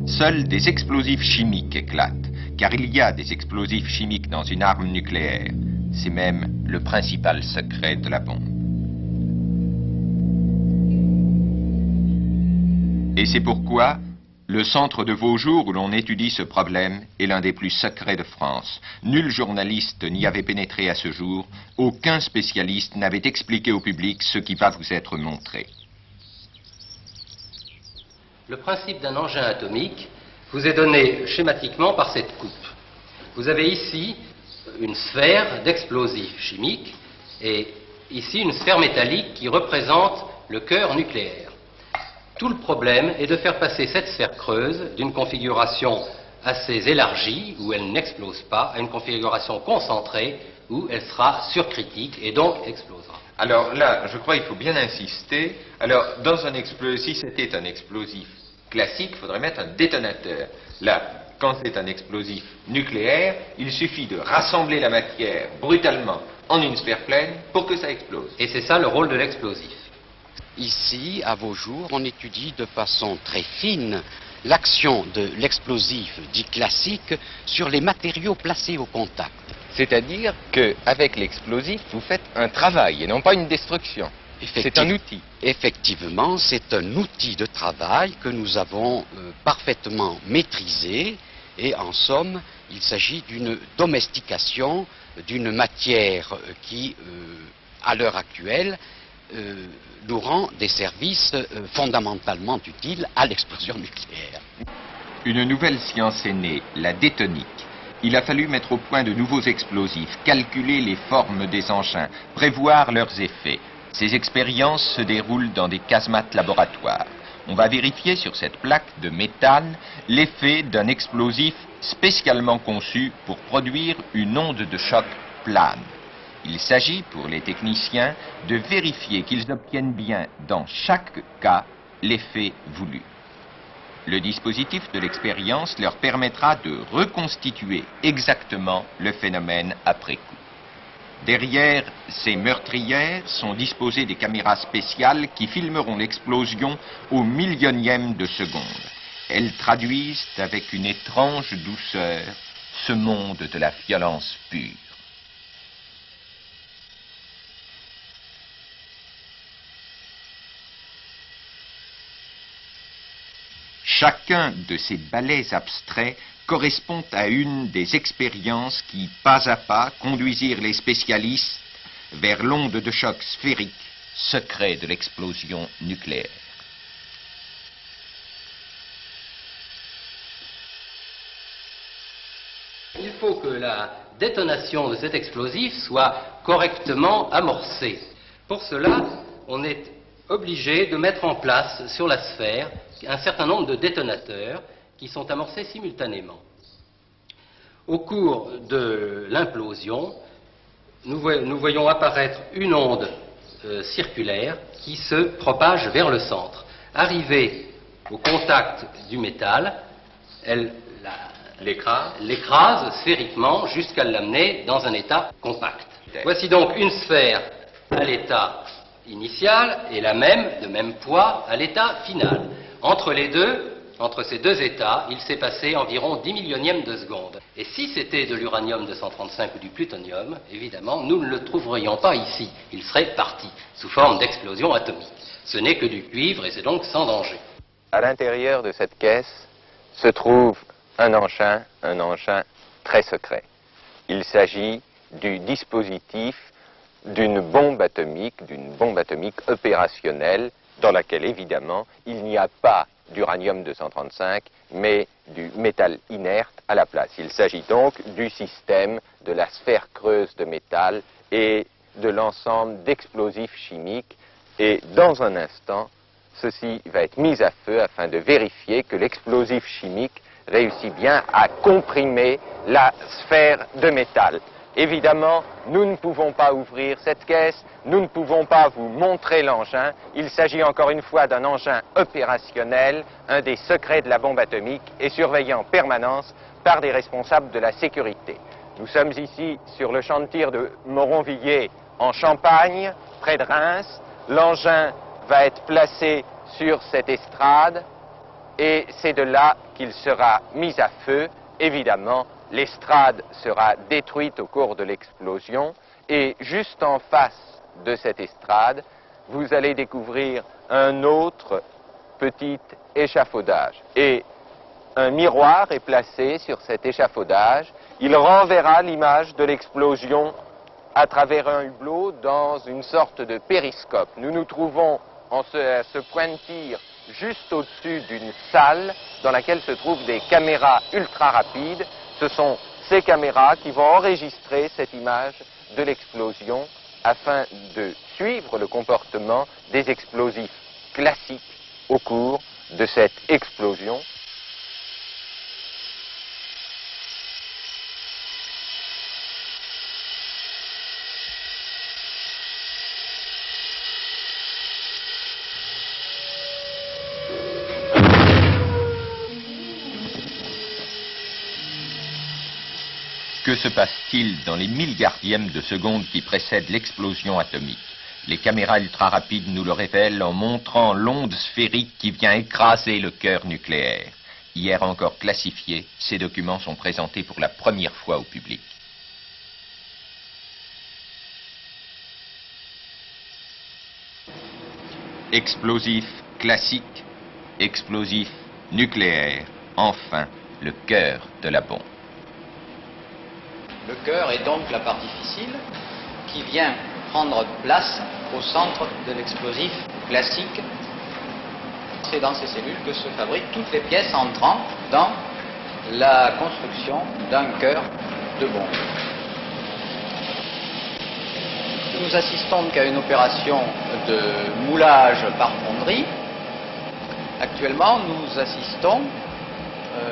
Seuls des explosifs chimiques éclatent, car il y a des explosifs chimiques dans une arme nucléaire. C'est même le principal secret de la bombe. Et c'est pourquoi le centre de Vaujours où l'on étudie ce problème est l'un des plus secrets de France. Nul journaliste n'y avait pénétré à ce jour, aucun spécialiste n'avait expliqué au public ce qui va vous être montré. Le principe d'un engin atomique vous est donné schématiquement par cette coupe. Vous avez ici une sphère d'explosifs chimiques et ici une sphère métallique qui représente le cœur nucléaire. Tout le problème est de faire passer cette sphère creuse d'une configuration assez élargie, où elle n'explose pas, à une configuration concentrée, où elle sera surcritique et donc explosera. Alors là, je crois qu'il faut bien insister. Alors, dans un explosif, si c'était un explosif classique, il faudrait mettre un détonateur. Là, quand c'est un explosif nucléaire, il suffit de rassembler la matière brutalement en une sphère pleine pour que ça explose. Et c'est ça le rôle de l'explosif. Ici, à Vaujours, on étudie de façon très fine l'action de l'explosif dit classique sur les matériaux placés au contact. C'est-à-dire qu'avec l'explosif, vous faites un travail et non pas une destruction. C'est un outil. Effectivement, c'est un outil de travail que nous avons parfaitement maîtrisé et en somme, il s'agit d'une domestication d'une matière qui, à l'heure actuelle, nous rend des services fondamentalement utiles à l'explosion nucléaire. Une nouvelle science est née, la détonique. Il a fallu mettre au point de nouveaux explosifs, calculer les formes des engins, prévoir leurs effets. Ces expériences se déroulent dans des casemates laboratoires. On va vérifier sur cette plaque de métal l'effet d'un explosif spécialement conçu pour produire une onde de choc plane. Il s'agit, pour les techniciens, de vérifier qu'ils obtiennent bien, dans chaque cas, l'effet voulu. Le dispositif de l'expérience leur permettra de reconstituer exactement le phénomène après coup. Derrière ces meurtrières sont disposées des caméras spéciales qui filmeront l'explosion au millionième de seconde. Elles traduisent avec une étrange douceur ce monde de la violence pure. Chacun de ces ballets abstraits correspond à une des expériences qui, pas à pas, conduisirent les spécialistes vers l'onde de choc sphérique, secret de l'explosion nucléaire. Il faut que la détonation de cet explosif soit correctement amorcée. Pour cela, on est obligé de mettre en place sur la sphère un certain nombre de détonateurs qui sont amorcés simultanément. Au cours de l'implosion, nous voyons apparaître une onde circulaire qui se propage vers le centre. Arrivée au contact du métal, elle l'écrase sphériquement jusqu'à l'amener dans un état compact. Voici donc une sphère à l'état initial et la même, de même poids, à l'état final. Entre ces deux états, il s'est passé environ 10 millionièmes de seconde. Et si c'était de l'uranium 235 ou du plutonium, évidemment, nous ne le trouverions pas ici. Il serait parti sous forme d'explosion atomique. Ce n'est que du cuivre et c'est donc sans danger. À l'intérieur de cette caisse se trouve un engin très secret. Il s'agit du dispositif d'une bombe atomique opérationnelle, dans laquelle, évidemment, il n'y a pas d'uranium 235, mais du métal inerte à la place. Il s'agit donc du système de la sphère creuse de métal et de l'ensemble d'explosifs chimiques. Et dans un instant, ceci va être mis à feu afin de vérifier que l'explosif chimique réussit bien à comprimer la sphère de métal. Évidemment, nous ne pouvons pas ouvrir cette caisse, nous ne pouvons pas vous montrer l'engin. Il s'agit encore une fois d'un engin opérationnel, un des secrets de la bombe atomique et surveillé en permanence par des responsables de la sécurité. Nous sommes ici sur le champ de tir de Moronvilliers en Champagne, près de Reims. L'engin va être placé sur cette estrade et c'est de là qu'il sera mis à feu. Évidemment, l'estrade sera détruite au cours de l'explosion, et juste en face de cette estrade, vous allez découvrir un autre petit échafaudage. Et un miroir est placé sur cet échafaudage. Il renverra l'image de l'explosion à travers un hublot dans une sorte de périscope. Nous nous trouvons à ce point de tir juste au-dessus d'une salle dans laquelle se trouvent des caméras ultra rapides. Ce sont ces caméras qui vont enregistrer cette image de l'explosion afin de suivre le comportement des explosifs classiques au cours de cette explosion. Que se passe-t-il dans les milliardièmes de seconde qui précèdent l'explosion atomique? Les caméras ultra-rapides nous le révèlent en montrant l'onde sphérique qui vient écraser le cœur nucléaire. Hier encore classifiés, ces documents sont présentés pour la première fois au public. Explosif classique, explosif nucléaire, enfin le cœur de la bombe. Le cœur est donc la partie fissile qui vient prendre place au centre de l'explosif classique. C'est dans ces cellules que se fabriquent toutes les pièces entrant dans la construction d'un cœur de bombe. Nous assistons donc à une opération de moulage par fonderie. Actuellement, nous assistons